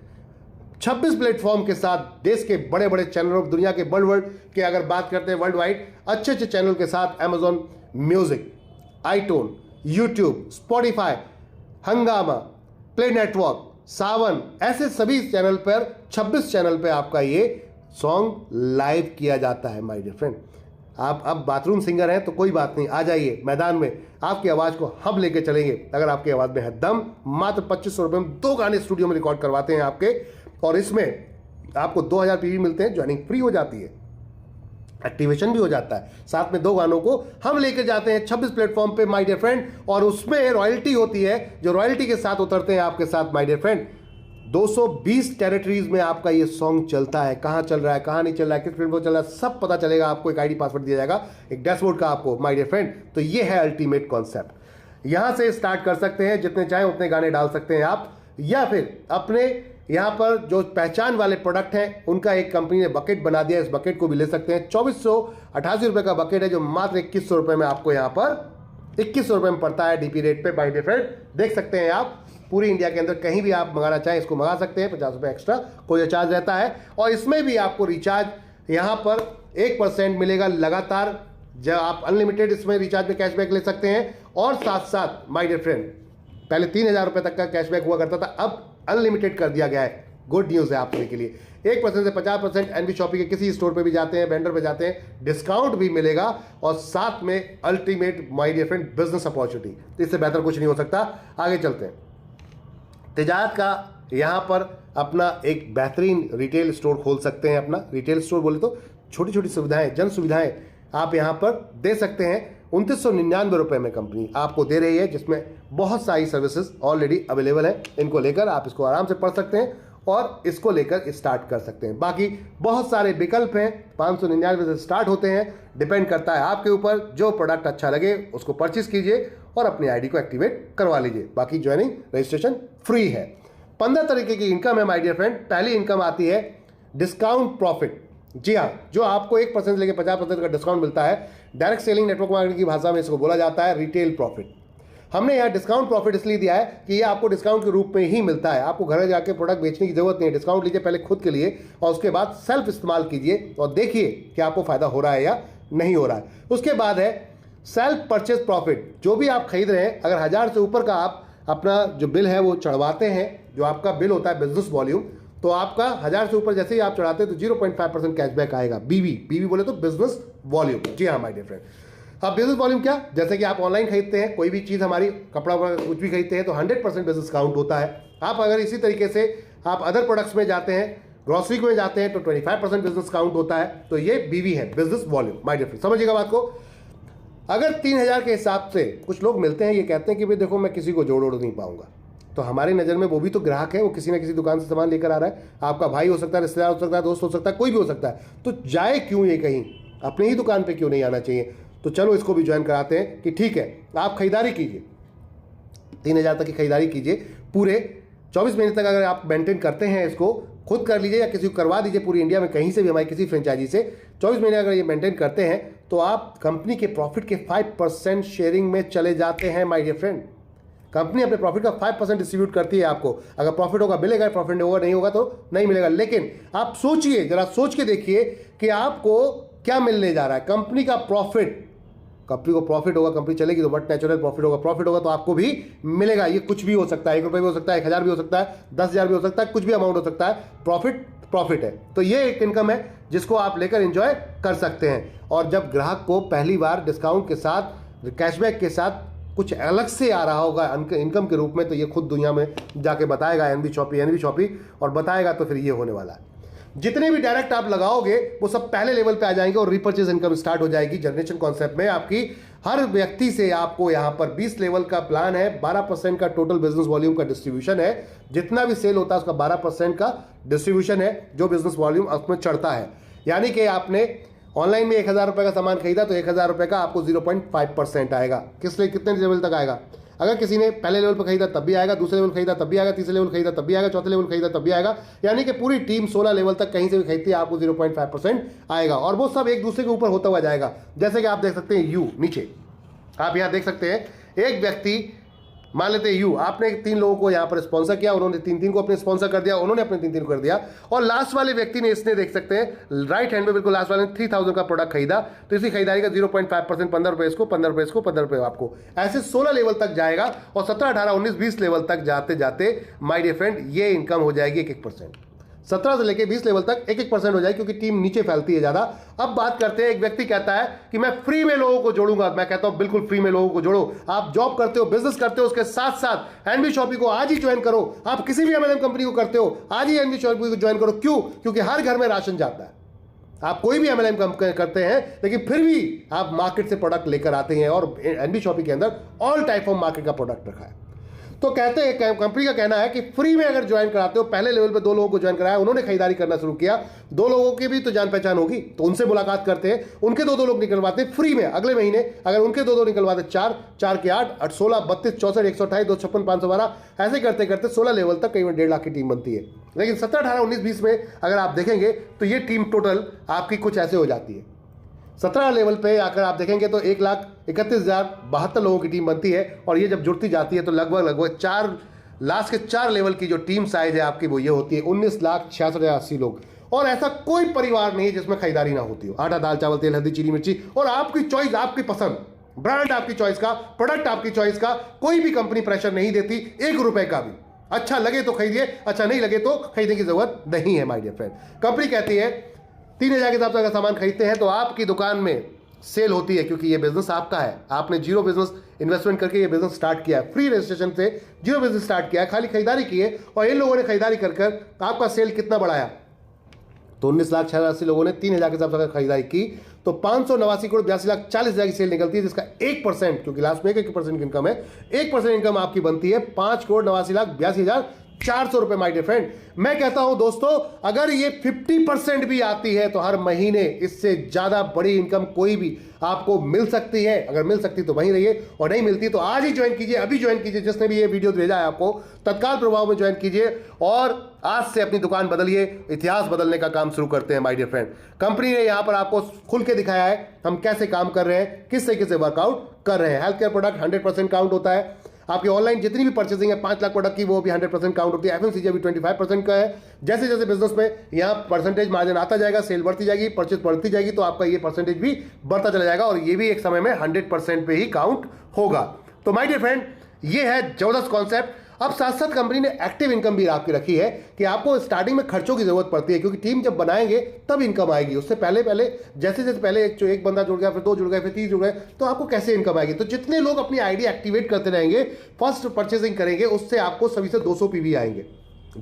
26 प्लेटफॉर्म के साथ, देश के बड़े बड़े चैनलों, दुनिया के वर्ल्ड के अगर बात करते हैं वर्ल्ड वाइड अच्छे अच्छे चैनल के साथ, अमेजॉन म्यूजिक, आईटोन, यूट्यूब, स्पॉटिफाई, हंगामा, प्ले नेटवर्क, सावन, ऐसे सभी चैनल पर 26 चैनल पे आपका ये सॉन्ग लाइव किया जाता है माय डियर फ्रेंड। आप अब बाथरूम सिंगर हैं तो कोई बात नहीं, आ जाइए मैदान में, आपकी आवाज़ को हम लेके चलेंगे। अगर आपकी आवाज़ में है दम, मात्र 2500 रुपये में 2 गाने स्टूडियो में रिकॉर्ड करवाते हैं आपके, और इसमें आपको 2000 पीवी मिलते हैं, ज्वाइनिंग फ्री हो जाती है, एक्टिवेशन भी हो जाता है, साथ में 2 गानों को हम लेकर जाते हैं 26 प्लेटफॉर्म पे माय डियर फ्रेंड, और उसमें रॉयल्टी होती है, जो रॉयल्टी के साथ उतरते हैं आपके साथ माय डियर फ्रेंड। 220 टेरिटरीज में आपका ये सॉन्ग चलता है, कहाँ चल रहा है, कहाँ नहीं चल रहा है, किस प्लेटफॉर्म चल रहा है, सब पता चलेगा आपको। एक आईडी पासवर्ड दिया जाएगा, एक डैशबोर्ड का आपको माय डियर फ्रेंड। तो ये है अल्टीमेट कॉन्सेप्ट। यहां से स्टार्ट कर सकते हैं, जितने चाहे उतने गाने डाल सकते हैं आप, या फिर अपने यहाँ पर जो पहचान वाले प्रोडक्ट हैं उनका एक कंपनी ने बकेट बना दिया, इस बकेट को भी ले सकते हैं। 2488 रुपये का बकेट है, जो मात्र 2100 रुपये में आपको यहाँ पर 2100 रुपये में पड़ता है डीपी रेट पे बाय डिफरेंट। देख सकते हैं आप, पूरी इंडिया के अंदर कहीं भी आप मंगाना चाहें इसको मंगा सकते हैं, 50 रुपये एक्स्ट्रा कोई चार्ज रहता है। और इसमें भी आपको रिचार्ज यहाँ पर 1% मिलेगा लगातार, जब आप अनलिमिटेड इसमें रिचार्ज में कैशबैक ले सकते हैं। और साथ साथ माय डियर फ्रेंड, पहले 3000 रुपये तक का कैशबैक हुआ करता था, अब अनलिमिटेड कर दिया गया है। गुड न्यूज़ है आप सभी के लिए। 1% से 50% एनबी शॉपिंग के किसी स्टोर पे भी जाते हैं, वेंडर पे जाते हैं, डिस्काउंट भी मिलेगा, और साथ में ultimate my dear friend business opportunity. इससे बेहतर कुछ नहीं हो सकता। आगे चलते हैं। तिजारत का यहाँ पर अपना एक बेहतरीन रिटेल स्टोर खोल सकते हैं। अपना रिटेल स्टोर बोले तो छोटी छोटी सुविधाएं, जन सुविधाएं आप यहाँ पर दे सकते हैं। 2999 रुपये में कंपनी आपको दे रही है, जिसमें बहुत सारी सर्विसेज ऑलरेडी अवेलेबल है। इनको लेकर आप इसको आराम से पढ़ सकते हैं और इसको लेकर स्टार्ट कर सकते हैं। बाकी बहुत सारे विकल्प हैं, 599 से स्टार्ट होते हैं। डिपेंड करता है आपके ऊपर, जो प्रोडक्ट अच्छा लगे उसको परचेज कीजिए और अपनी आईडी को एक्टिवेट करवा लीजिए। बाकी ज्वाइनिंग रजिस्ट्रेशन फ्री है। 15 तरीके की इनकम है माय डियर फ्रेंड। पहली इनकम आती है डिस्काउंट प्रॉफिट। जी हाँ, जो आपको 1% लेके 50% का डिस्काउंट मिलता है। डायरेक्ट सेलिंग नेटवर्क मार्केटिंग की भाषा में इसको बोला जाता है रिटेल प्रॉफिट। हमने यहाँ डिस्काउंट प्रॉफिट इसलिए दिया है कि ये आपको डिस्काउंट के रूप में ही मिलता है। आपको घर जाके प्रोडक्ट बेचने की जरूरत नहीं है। डिस्काउंट लीजिए पहले खुद के लिए और उसके बाद सेल्फ इस्तेमाल कीजिए और देखिए कि आपको फायदा हो रहा है या नहीं हो रहा है। उसके बाद है सेल्फ परचेज प्रॉफिट। जो भी आप खरीद रहे हैं, अगर 1000 से ऊपर का आप अपना जो बिल है वो चढ़वाते हैं, जो आपका बिल होता है बिजनेस वॉल्यूम, तो आपका 1000 से ऊपर जैसे ही आप चढ़ाते हैं तो 0.5% कैशबैक आएगा। बीवी बोले तो बिजनेस वॉल्यूम। जी हाँ माय डियर फ्रेंड। अब बिजनेस वॉल्यूम क्या, जैसे कि आप ऑनलाइन खरीदते हैं कोई भी चीज़, हमारी कपड़ा कुछ भी खरीदते हैं तो 100% बिजनेस काउंट होता है। आप अगर इसी तरीके से आप अदर प्रोडक्ट्स में जाते हैं, ग्रोसरी में जाते हैं, तो 25% बिजनेस काउंट होता है। तो ये बीवी है, business volume my dear friend. समझिएगा बात को। अगर 3,000 के हिसाब से कुछ लोग मिलते हैं, ये कहते हैं कि भाई देखो मैं किसी को जोड़ नहीं पाऊंगा, तो हमारी नज़र में वो भी तो ग्राहक है, वो किसी ना किसी दुकान से सामान लेकर आ रहा है, आपका भाई हो सकता है, रिश्तेदार हो सकता है, दोस्त हो सकता है, कोई भी हो सकता है, तो जाए क्यों ये कहीं, अपनी ही दुकान पे क्यों नहीं आना चाहिए। तो चलो इसको भी ज्वाइन कराते हैं कि ठीक है आप खरीदारी कीजिए, 3,000 तक की खरीदारी कीजिए, पूरे 24 महीने तक अगर आप मेंटेन करते हैं, इसको खुद कर लीजिए या किसी को करवा दीजिए, पूरी इंडिया में कहीं से भी हमारी किसी फ्रेंचाइजी से 24 महीने अगर ये मेंटेन करते हैं तो आप कंपनी के प्रॉफिट के 5% शेयरिंग में चले जाते हैं माय डियर फ्रेंड। कंपनी अपने प्रॉफिट का 5% डिस्ट्रीब्यूट करती है आपको, अगर प्रॉफिट होगा मिलेगा, प्रॉफिट होगा नहीं होगा तो नहीं मिलेगा। लेकिन आप सोचिए, जरा सोच के देखिए कि आपको क्या मिलने जा रहा है। कंपनी का प्रॉफिट, कंपनी को प्रॉफिट होगा, कंपनी चलेगी तो बट नेचुरल प्रॉफिट होगा, प्रॉफिट होगा तो आपको भी मिलेगा। ये कुछ भी हो सकता है, 1 रुपये भी हो सकता है, 1,000 भी हो सकता है, 10,000 भी हो सकता है, कुछ भी अमाउंट हो सकता है, प्रॉफिट है। तो ये एक इनकम है जिसको आप लेकर एंजॉय कर सकते हैं। और जब ग्राहक को पहली बार डिस्काउंट के साथ, कैशबैक के साथ कुछ अलग से आ रहा होगा इनकम के रूप में, तो ये खुद दुनिया में जाके बताएगा एनबी शॉपी और बताएगा, तो फिर ये होने वाला है। जितने भी डायरेक्ट आप लगाओगे वो सब पहले लेवल पे आ जाएंगे और रिपर्चेज इनकम स्टार्ट हो जाएगी। जनरेशन कॉन्सेप्ट में आपकी हर व्यक्ति से आपको यहां पर 20 लेवल का प्लान है, 12% का टोटल बिजनेस वॉल्यूम का डिस्ट्रीब्यूशन है, जितना भी सेल होता है उसका 12% का डिस्ट्रीब्यूशन है जो बिजनेस वॉल्यूम उसमें चढ़ता है। यानी कि आपने ऑनलाइन में 1,000 रुपए का सामान खरीदा तो 1,000 रुपए का आपको 0.5% आएगा। किस लिए, कितने लेवल तक आएगा? अगर किसी ने पहले लेवल पर खरीदा तब भी आएगा, दूसरे लेवल खरीदा तब भी आएगा, तीसरे लेवल खरीदा तब भी आएगा, चौथे लेवल खरीदा तब भी आएगा। यानी कि पूरी टीम 16 लेवल तक कहीं से भी खरीदती है, आपको 0.5% आएगा। और वो सब एक दूसरे के ऊपर होता हुआ जाएगा। जैसे कि आप देख सकते हैं यू नीचे, आप यहाँ देख सकते हैं एक व्यक्ति, मान लेते हैं यू, आपने 3 लोगों को यहाँ पर स्पॉन्सर किया, उन्होंने 3 को अपने स्पॉन्सर कर दिया, उन्होंने अपने 3 को कर दिया। और लास्ट वाले व्यक्ति ने, इसने देख सकते हैं राइट हैंड में बिल्कुल लास्ट वाले ने 3,000 का प्रोडक्ट खरीदा, तो इसी खरीदारी का 0.5% 15 रुपए इसको, 15 रुपए इसको, 15 रुपए आपको, ऐसे 16 लेवल तक जाएगा। और 17, 18, 19, 20 लेवल तक जाते जाते माय डियर फ्रेंड ये इनकम हो जाएगी 1-1%। 17 से लेके 20 लेवल तक 1-1% हो जाएगी, क्योंकि टीम नीचे फैलती है ज्यादा। अब बात करते हैं, एक व्यक्ति कहता है कि मैं फ्री में लोगों को जोड़ूंगा। मैं कहता हूं बिल्कुल फ्री में लोगों को जोड़ो। आप जॉब करते हो, बिजनेस करते हो, उसके साथ साथ एनबी शॉपी को आज ही ज्वाइन करो। आप किसी भी एमएलएम कंपनी को करते हो, आज ही एनबी शॉपी को ज्वाइन करो। क्यों? क्योंकि हर घर में राशन जाता है। आप कोई भी एमएलएम करते हैं, लेकिन फिर भी आप मार्केट से प्रोडक्ट लेकर आते हैं, और एनबी शॉपी के अंदर ऑल टाइप ऑफ मार्केट का प्रोडक्ट रखा है। तो कहते हैं, कंपनी का कहना है कि फ्री में अगर ज्वाइन कराते हो, पहले लेवल पे 2 लोगों को ज्वाइन कराया, उन्होंने खरीदारी करना शुरू किया, 2 लोगों की भी तो जान पहचान होगी, तो उनसे मुलाकात करते हैं, उनके 2 लोग निकलवाते हैं फ्री में। अगले महीने अगर उनके 2 निकलवाते, 4 के 8, 16, 32, 64, 128, 256, 512, ऐसे करते करते 16 लेवल तक कई 1.5 लाख की टीम बनती है। लेकिन 17, 18, 19, 20 में अगर आप देखेंगे तो ये टीम टोटल आपकी कुछ ऐसे हो जाती है। 17 लेवल पे आकर आप देखेंगे तो 1,31,072 लोगों की टीम बनती है। और ये जब जुड़ती जाती है तो लगभग 4 लास्ट के 4 लेवल की जो टीम साइज है आपकी, वो ये होती है 19,66,080 लोग। और ऐसा कोई परिवार नहीं है जिसमें खरीदारी ना होती हो। आटा, दाल, चावल, तेल, हल्दी, चीनी, मिर्ची, और आपकी चॉइस, आपकी पसंद, ब्रांड आपकी चॉइस का, प्रोडक्ट आपकी चॉइस का। कोई भी कंपनी प्रेशर नहीं देती 1 रुपए का भी। अच्छा लगे तो खरीदिए, अच्छा नहीं लगे तो खरीदने की जरूरत नहीं है माय डियर फ्रेंड। कंपनी कहती है 3,000 के हिसाब से अगर सामान खरीदते हैं तो आपकी दुकान में सेल होती है, क्योंकि ये बिजनेस आपका है। आपने 0 बिजनेस इन्वेस्टमेंट करके ये बिजनेस स्टार्ट किया है, फ्री रजिस्ट्रेशन से 0 बिजनेस स्टार्ट किया है, खाली खरीदारी की है। और इन लोगों ने खरीदारी कर आपका सेल कितना बढ़ाया? तो 19,86,080 लोगों ने 3,000 के हिसाब से अगर खरीदारी की तो 589 करोड़ 82,40,000 की सेल निकलती है, जिसका 1%, क्योंकि लास्ट में 1% इनकम है, 1% इनकम आपकी बनती है 5,89,82,400 रुपए माय डियर फ्रेंड। मैं कहता हूं दोस्तों, अगर ये 50% भी आती है तो हर महीने इससे ज्यादा बड़ी इनकम कोई भी आपको मिल सकती है। अगर मिल सकती तो वहीं रहिए, और नहीं मिलती तो आज ही ज्वाइन कीजिए, अभी ज्वाइन कीजिए। जिसने भी ये वीडियो भेजा है आपको, तत्काल प्रभाव में ज्वाइन कीजिए और आज से अपनी दुकान बदलिए। इतिहास बदलने का काम शुरू करते हैं माय डियर फ्रेंड। कंपनी ने यहां पर आपको खुल के दिखाया है हम कैसे काम कर रहे हैं, किस तरीके से वर्कआउट कर रहे हैं। हेल्थ केयर प्रोडक्ट 100% काउंट होता है। आपकी ऑनलाइन जितनी भी परचेसिंग है 5 लाख प्रोडक्ट की, वो भी 100% काउंट होती है। एफएमसीजी अभी 25% का है। जैसे जैसे बिजनेस में यहाँ परसेंटेज मार्जिन आता जाएगा, सेल बढ़ती जाएगी, परचेज बढ़ती जाएगी, तो आपका ये परसेंटेज भी बढ़ता चला जाएगा, और ये भी एक समय में 100% पे ही काउंट होगा। तो माय डियर फ्रेंड, ये है जबरदस्त कॉन्सेप्ट। अब साथ साथ कंपनी ने एक्टिव इनकम भी आपकी रखी है कि आपको स्टार्टिंग में खर्चों की जरूरत पड़ती है, क्योंकि टीम जब बनाएंगे तब इनकम आएगी। उससे पहले जैसे जैसे पहले एक बंदा जुड़ गया, फिर 2 जुड़ गए, फिर 3 जुड़ गए, तो आपको कैसे इनकम आएगी? तो जितने लोग अपनी आईडी एक्टिवेट करते रहेंगे, फर्स्ट परचेसिंग करेंगे, उससे आपको सभी से 200 पीवी आएंगे।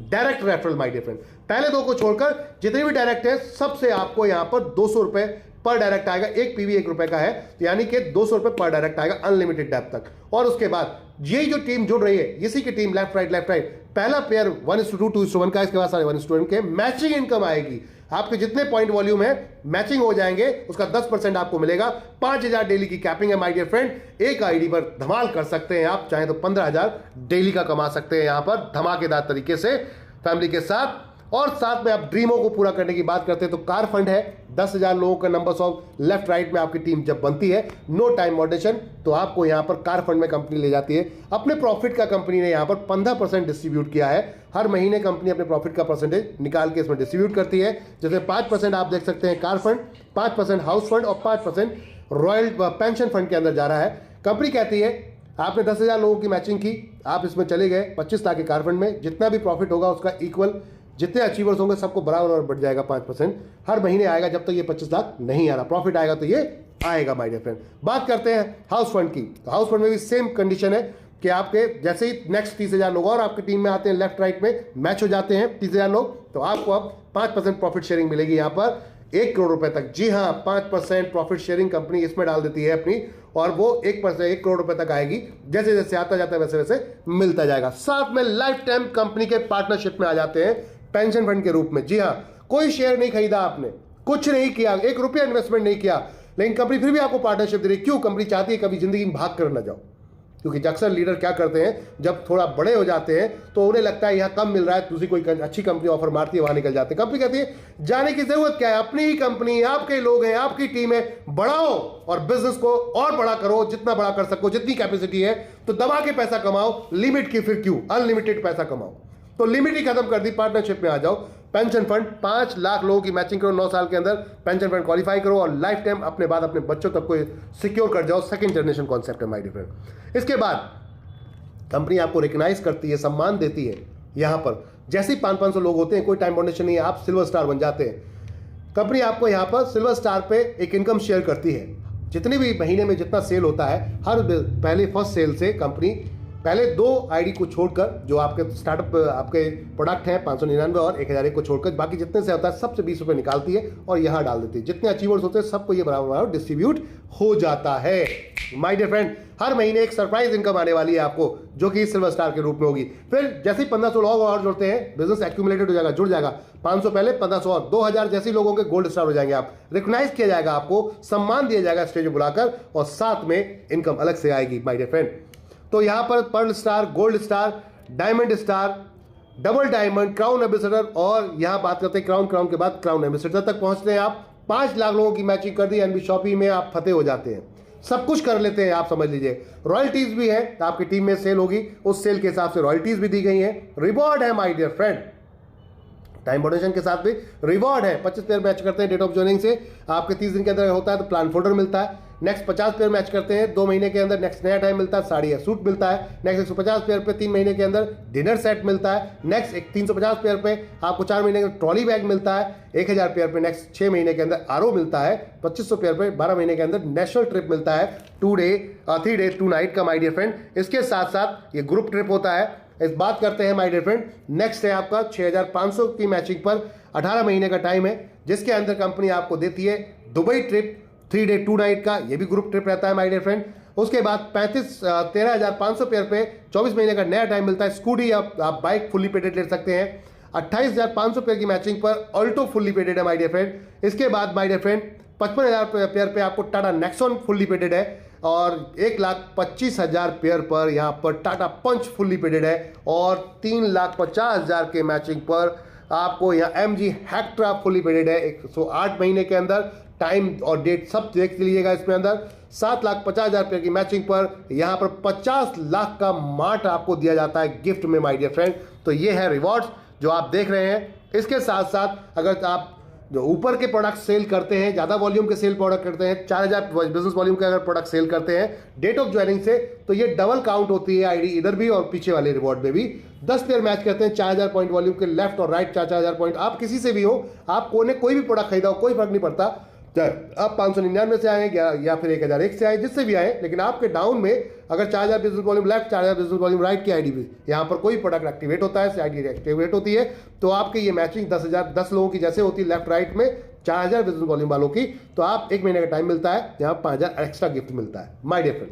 Direct referral my dear friend. पहले 2 को छोड़कर जितने भी डायरेक्ट है, सबसे आपको यहां पर 200 रुपए पर डायरेक्ट आएगा। एक पीवी 1 रुपए का है, तो यानी कि 200 रुपए पर डायरेक्ट आएगा अनलिमिटेड डेप्थ तक। और उसके बाद यही जो टीम जुड़ रही है, इसी की टीम लेफ्ट राइट, पहला पेयर 1:2 2:1 का, इसके बाद सारे 1:1 के मैचिंग इनकम आएगी। आपके जितने पॉइंट वॉल्यूम है मैचिंग हो जाएंगे, उसका 10% आपको मिलेगा। 5000 डेली की कैपिंग है माय डियर फ्रेंड। एक आईडी पर धमाल कर सकते हैं आप, चाहे तो 15000 डेली का कमा सकते हैं यहां पर धमाकेदार तरीके से फैमिली के साथ। और साथ में आप ड्रीमों को पूरा करने की बात करते हैं तो कार फंड है 10,000 लोगों का नंबर ऑफ लेफ्ट राइट में आपकी टीम जब बनती है, नो टाइम मॉडरेशन, तो आपको यहां पर कार फंड में कंपनी ले जाती है। अपने प्रॉफिट का कंपनी ने यहां पर 15% डिस्ट्रीब्यूट किया है। हर महीने कंपनी अपने प्रॉफिट का परसेंटेज निकाल के इसमें डिस्ट्रीब्यूट करती है। जैसे 5% आप देख सकते हैं कार फंड, 5% हाउस फंड और 5% रॉयल पेंशन फंड के अंदर जा रहा है। कंपनी कहती है आपने 10,000 लोगों की मैचिंग की, आप इसमें चले गए 25 लाख के कार फंड में, जितना भी प्रॉफिट होगा उसका इक्वल, जितने अचीवर्स होंगे सबको बराबर बढ़ जाएगा 5%। हर महीने आएगा जब तक ये 25 लाख नहीं आ रहा, प्रॉफिट आएगा तो ये आएगा माय डियर फ्रेंड। बात करते हैं हाउस फंड की, तो हाउस फंड में भी सेम कंडीशन है कि आपके जैसे ही नेक्स्ट 30,000 लोग और आपकी टीम में आते हैं, लेफ्ट राइट में मैच हो जाते हैं 30,000 लोग, तो आपको अब 5% प्रॉफिट शेयरिंग मिलेगी यहाँ पर 1 करोड़ रुपए तक। जी हाँ, 5% प्रॉफिट शेयरिंग कंपनी इसमें डाल देती है अपनी, और वो 1 करोड़ रुपए तक आएगी। जैसे जैसे आता जाता है वैसे वैसे मिलता जाएगा। साथ में लाइफ टाइम कंपनी के पार्टनरशिप में आ जाते हैं पेंशन फंड के रूप में। जी हाँ, कोई शेयर नहीं खरीदा आपने, कुछ नहीं किया, 1 रुपया इन्वेस्टमेंट नहीं किया, लेकिन कंपनी फिर भी आपको पार्टनरशिप दे रही है। क्यों? कंपनी चाहती है कभी जिंदगी में भाग कर ना जाओ, क्योंकि अक्सर लीडर क्या करते हैं जब थोड़ा बड़े हो जाते हैं तो उन्हें लगता है यहाँ कम मिल रहा है, दूसरी कोई अच्छी कंपनी ऑफर मारती है, वहां निकल जाते हैं। कंपनी कहती है जाने की जरूरत क्या है, अपनी ही कंपनी, आपके लोग हैं, आपकी टीम है, बढ़ाओ और बिजनेस को और बड़ा करो, जितना बड़ा कर सको, जितनी कैपेसिटी है, तो दबा के पैसा कमाओ, लिमिट की फिर क्यों, अनलिमिटेड पैसा कमाओ। तो लिमिट ही खत्म कर दी, पार्टनरशिप में आ जाओ। पेंशन फंड 5 लाख लोगों की मैचिंग करो, 9 साल के अंदर पेंशन फंड क्वालिफाई करो और लाइफ टाइम अपने बाद अपने बच्चों तक को सिक्योर कर जाओ। सेकंड जनरेशन कॉन्सेप्ट है माय डियर फ्रेंड। इसके बाद कंपनी आपको रिकग्नाइज करती है, सम्मान देती है। यहां पर जैसे ही 500 लोग होते हैं, कोई टाइम फाउंडेशन नहीं है, आप सिल्वर स्टार बन जाते हैं। कंपनी आपको यहां पर सिल्वर स्टार पे एक इनकम शेयर करती है। जितने भी महीने में जितना सेल होता है, हर पहले फर्स्ट सेल से कंपनी पहले 2 आईडी को छोड़कर, जो आपके स्टार्टअप आपके प्रोडक्ट हैं 599 और 1001 को छोड़कर, बाकी जितने से होता है सबसे 20 रुपये निकालती है और यहां डाल देती है। जितने अचीवर्स होते हैं सबको ये बराबर डिस्ट्रीब्यूट हो जाता है माय डियर फ्रेंड। हर महीने एक सरप्राइज इनकम आने वाली है आपको, जो कि सिल्वर स्टार के रूप में होगी। फिर जैसे ही 1500 लोग और जुड़ते हैं, बिजनेस एक्यूमुलेटेड हो जाएगा, जुड़ जाएगा। 500 पहले, 1500 और 2000 जैसे लोगों के गोल्ड स्टार हो जाएंगे। आप रिकॉग्नाइज किया जाएगा, आपको सम्मान दिया जाएगा स्टेज पर बुलाकर, और साथ में इनकम अलग से आएगी माय डियर फ्रेंड। तो यहां पर pearl star, gold star, diamond star, double diamond, crown ambassador, और यहां बात करते हैं क्राउन के बाद क्राउन एम्बेसडर तक पहुंचते हैं आप। 5 लाख लोगों की मैचिंग कर दी, एनबी शॉपी में आप फतेह हो जाते हैं, सब कुछ कर लेते हैं आप, समझ लीजिए। रॉयल्टीज भी है, आपकी टीम में सेल होगी, उस सेल के हिसाब से रॉयल्टीज भी दी गई है। रिवॉर्ड है माय डियर फ्रेंड, टाइम मोडेशन के साथ भी रिवॉर्ड है। 25 पेयर मैच करते हैं डेट ऑफ ज्वाइनिंग से, आपके 30 दिन के अंदर होता है तो प्लान फोल्डर मिलता है। नेक्स्ट 50 पेयर मैच करते हैं 2 महीने के अंदर, नेक्स्ट नया टाइम मिलता है, साड़ी या सूट मिलता है। नेक्स्ट 150 पेयर पे 3 महीने के अंदर डिनर सेट मिलता है। नेक्स्ट 350 पेयर पे आपको 4 महीने के ट्रॉली बैग मिलता है। 1000 पेयर पे नेक्स्ट 6 महीने के अंदर आरओ मिलता है। 2500 पेयर पे 12 महीने के अंदर नेशनल ट्रिप मिलता है, 3 डे 2 नाइट का माय डियर फ्रेंड। इसके साथ साथ ये ग्रुप ट्रिप होता है। इस बात करते हैं माय डियर फ्रेंड, नेक्स्ट है आपका 6500 की मैचिंग पर 18 महीने का टाइम है, जिसके अंदर कंपनी आपको देती है दुबई ट्रिप 3 डे 2 नाइट का, ये भी ग्रुप ट्रिप रहता है माय डियर फ्रेंड। उसके बाद 13,500 पेयर पे 24 महीने का नया टाइम मिलता है। स्कूटी आप बाइक फुल्ली पेडेड ले सकते हैं। 28,500 पेयर की मैचिंग पर ऑल्टो फुल्ली पेडेड है माय डियर फ्रेंड। इसके बाद माय डियर फ्रेंड 55,000 पेयर पे आपको टाटा नेक्सॉन फुल्ली पेडेड है, और 1,25,000 पेयर पर यहां पर टाटा पंच फुल्ली पेडेड है, और 3,50,000 के मैचिंग पर आपको यहाँ MG हेक्ट्रा फुल्ली पेडेड है 108 महीने के अंदर। टाइम और डेट सब देख लीजिएगा इसमें अंदर। 7,50,000 पेयर की मैचिंग पर यहां पर 50 लाख का मार्ट आपको दिया जाता है गिफ्ट में माय डियर फ्रेंड। तो ये है रिवॉर्ड्स जो आप देख रहे हैं। इसके साथ साथ अगर आप जो ऊपर के प्रोडक्ट सेल करते हैं, ज्यादा वॉल्यूम के सेल प्रोडक्ट करते हैं, 4000 बिजनेस वॉल्यूम के अगर प्रोडक्ट सेल करते हैं डेट ऑफ ज्वाइनिंग से, तो ये डबल काउंट होती है आईडी इधर भी और पीछे वाले रिवॉर्ड में भी। 10 पेयर मैच करते हैं 4000 पॉइंट वॉल्यूम के, लेफ्ट और राइट 4-4 पॉइंट। आप किसी से भी हो, आपको ने कोई भी प्रोडक्ट खरीदा हो, कोई फर्क नहीं पड़ता, आप 599 से आए या फिर 1001 से आए, जिससे भी आए, लेकिन आपके डाउन में अगर 4000 business volume left, 4000 business volume right की आईडी भी यहाँ पर कोई प्रोडक्ट एक्टिवेट होता है, आईडी एक्टिवेट होती है, तो आपके ये मैचिंग 10 लोगों की जैसे होती है लेफ्ट राइट में, 4000 बिजनेस वॉल्यूम वालों की, तो आप 1 महीने का टाइम मिलता है, यहाँ 5000 एक्स्ट्रा गिफ्ट मिलता है माय डियर फ्रेंड।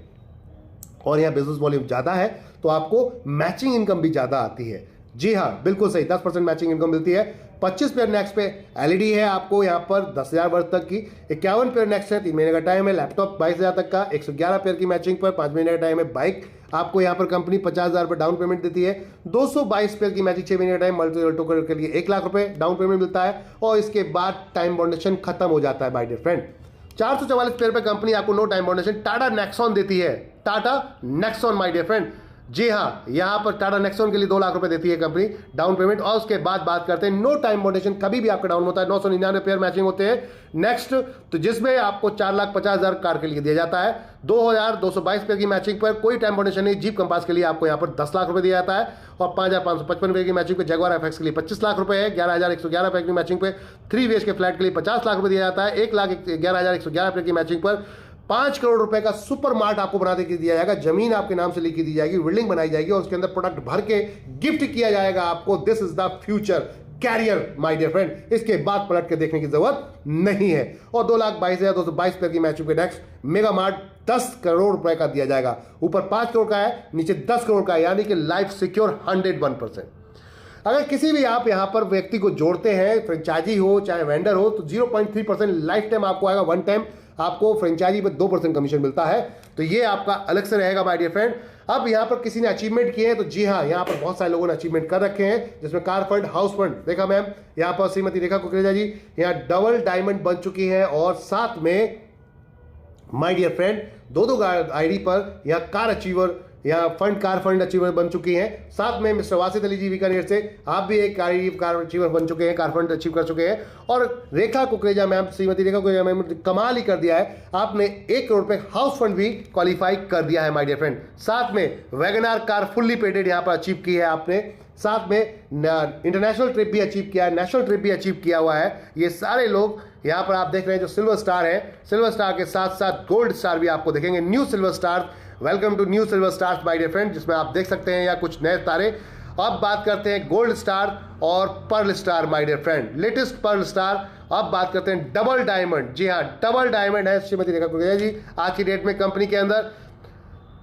और यहाँ बिजनेस वॉल्यूम ज़्यादा है तो आपको मैचिंग इनकम भी ज़्यादा आती है। जी हाँ, बिल्कुल सही, 10% मैचिंग इनकम मिलती है। 25 पेयर नेक्स्ट पे एलईडी है आपको यहाँ पर 10,000 वर्थ तक की। 51 पेयर नेक्स्ट है, 3 महीने का टाइम है। लैपटॉप 22,000 तक का, 111 पेयर की मैचिंग पर 5 महीने का टाइम है। बाइक आपको यहाँ पर कंपनी 50,000 रुपये डाउन पेमेंट देती है। 222 पेयर की मैचिंग 6 महीने का टाइम, मल्टी टोकन के लिए 1 लाख रुपए डाउन पेमेंट मिलता है और इसके बाद टाइम बाउंडेशन खत्म हो जाता है माय डियर फ्रेंड। 444 पेयर पे कंपनी आपको no time boundation Tata Nexon देती है। Tata Nexon my dear friend, जी हाँ, यहां पर टाटा नेक्सॉन के लिए 2 लाख रुपए देती है कंपनी डाउन पेमेंट। और उसके बाद बात करते हैं नो टाइम बाउंडेशन, कभी भी आपका डाउन होता है 999 पेयर मैचिंग होते हैं नेक्स्ट, तो जिसमें आपको 4,50,000 कार के लिए दिया जाता है। 2,222 पेयर की मैचिंग पर कोई टाइम बाउंडेशन नहीं। जीप कंपास के लिए आपको यहां पर 10 लाख रुपए दिया जाता है और 5,555 पेयर की मैचिंग पे जगुआर एफएक्स के लिए 25 लाख रुपए है। 11,111 पेयर की मैचिंग पे 3 BHK फ्लैट के लिए 50 लाख रुपए दिया जाता है। 1,11,111 पेयर की मैचिंग पर 5 करोड़ रुपए का सुपर मार्ट आपको बना के दिया जाएगा। जमीन आपके नाम से लिखी दी जाएगी, बिल्डिंग बनाई जाएगी और उसके अंदर प्रोडक्ट भर के गिफ्ट किया जाएगा आपको। This is the future career my dear friend. इसके बाद पलट के देखने की जरूरत नहीं है। और 2,22,222 पेयर की मैचिंग पे नेक्स्ट मेगा मार्ट 10 करोड़ रुपए का दिया जाएगा। ऊपर 5 करोड़ का है, नीचे 10 करोड़ का है, यानी कि लाइफ सिक्योर 101%। अगर किसी भी आप यहां पर व्यक्ति को जोड़ते हैं, फ्रेंचाइजी हो चाहे वेंडर हो, तो 0.3% लाइफ टाइम आपको आएगा। वन टाइम आपको फ्रेंचाइजी पर 2% कमीशन मिलता है, तो ये आपका अलग से रहेगा माय डियर फ्रेंड। अब यहां पर किसी ने अचीवमेंट किए हैं, तो जी हाँ, यहां पर बहुत सारे लोगों ने अचीवमेंट कर रखे हैं, जिसमें कार फंड, हाउस फंड देखा मैम, यहां पर श्रीमती रेखा कुकरेजा जी यहां डबल डायमंड बन चुकी है और साथ में माय डियर फ्रेंड 2 आईडी पर यहां कार अचीवर, यहाँ फंड कार फंड अचीवर बन चुकी हैं। साथ में मिस्टर वासित अली जी बीकानेर से आप भी एक कार अचीवर बन चुके हैं, कार फंड अचीव कर चुके हैं। और रेखा कुकरेजा मैम, श्रीमती रेखा कुकरेजा मैम, कमाल ही कर दिया है, आपने 1 करोड़ रुपए हाउस फंड भी क्वालिफाई कर दिया है माय डियर फ्रेंड। साथ में वैगनार कार फुल्ली पेडेड यहाँ पर अचीव की है आपने। साथ में इंटरनेशनल ट्रिप भी अचीव किया है, नेशनल ट्रिप भी अचीव किया हुआ है। ये सारे लोग यहाँ पर आप देख रहे हैं जो सिल्वर स्टार है, सिल्वर स्टार के साथ साथ गोल्ड स्टार भी आपको देखेंगे। New silver star, welcome to new silver stars my dear friend, जिसमें आप देख सकते हैं या कुछ नए तारे। अब बात करते हैं गोल्ड स्टार और pearl star my dear friend, latest pearl star. अब बात करते हैं डबल डायमंड। जी हाँ, डबल डायमंड है श्रीमती रेखा कुकरेजा जी आज की डेट में कंपनी के अंदर।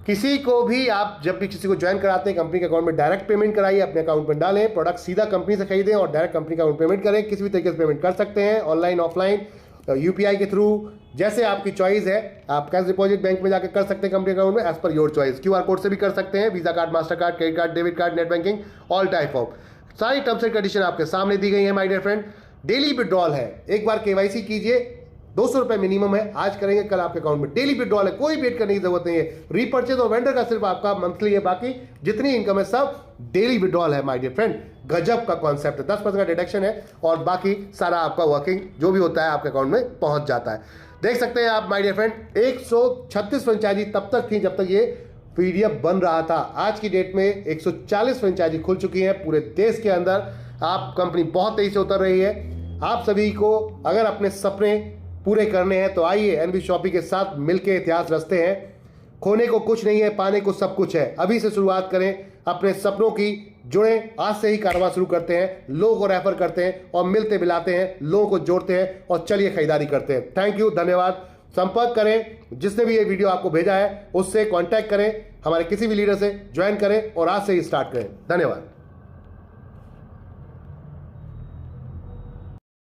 किसी को भी आप जब भी किसी को ज्वाइन कराते हैं, कंपनी के अकाउंट में डायरेक्ट पेमेंट कराइए, अपने अकाउंट में डालें, प्रोडक्ट सीधा कंपनी से खरीदें और डायरेक्ट कंपनी का अकाउंट पेमेंट करें। किसी भी तरीके से पेमेंट कर सकते हैं, ऑनलाइन ऑफलाइन, यूपीआई के थ्रू, जैसे आपकी चॉइस है। आप कैश डिपॉजिट बैंक में जाकर कर सकते हैं कंपनी अकाउंट में, as per your choice. QR code से भी कर सकते हैं, Visa card, master card, credit card, debit card, net banking, all type of. सारी टर्म्स एंड कंडीशन आपके सामने दी गई है my dear friend. Daily withdrawal है, एक बार केवाईसी कीजिए, 200 रुपए मिनिमम है, आज करेंगे कल आपके अकाउंट में। डेली विड्रॉल है, कोई वेट करने की जरूरत नहीं है। रीपर्चेज और वेंडर का सिर्फ आपका मंथली है, बाकी जितनी इनकम है सब डेली विड्रॉल है माय डियर फ्रेंड। गजब का कॉन्सेप्ट है, 10% का डिडक्शन है और बाकी सारा आपका वर्किंग जो भी होता है आपके अकाउंट में पहुंच जाता है। देख सकते हैं आप माय डियर फ्रेंड, 136 फ्रेंचाइजी तब तक थी जब तक ये पीडीएफ बन रहा था। आज की डेट में 140 फ्रेंचाइजी खुल चुकी हैं पूरे देश के अंदर। आप कंपनी बहुत तेजी से उतर रही है। आप सभी को अगर अपने सपने पूरे करने हैं तो आइए एनबी शॉपी के साथ मिलकर इतिहास रचते हैं। खोने को कुछ नहीं है, पाने को सब कुछ है। अभी से शुरुआत करें अपने सपनों की, जुड़े, आज से ही कारोबार शुरू करते हैं, लोगों को रेफर करते हैं और मिलते मिलाते हैं, लोगों को जोड़ते हैं और चलिए खरीदारी करते हैं। थैंक यू, धन्यवाद। संपर्क करें, जिसने भी ये वीडियो आपको भेजा है उससे कांटेक्ट करें, हमारे किसी भी लीडर से ज्वाइन करें और आज से ही स्टार्ट करें। धन्यवाद।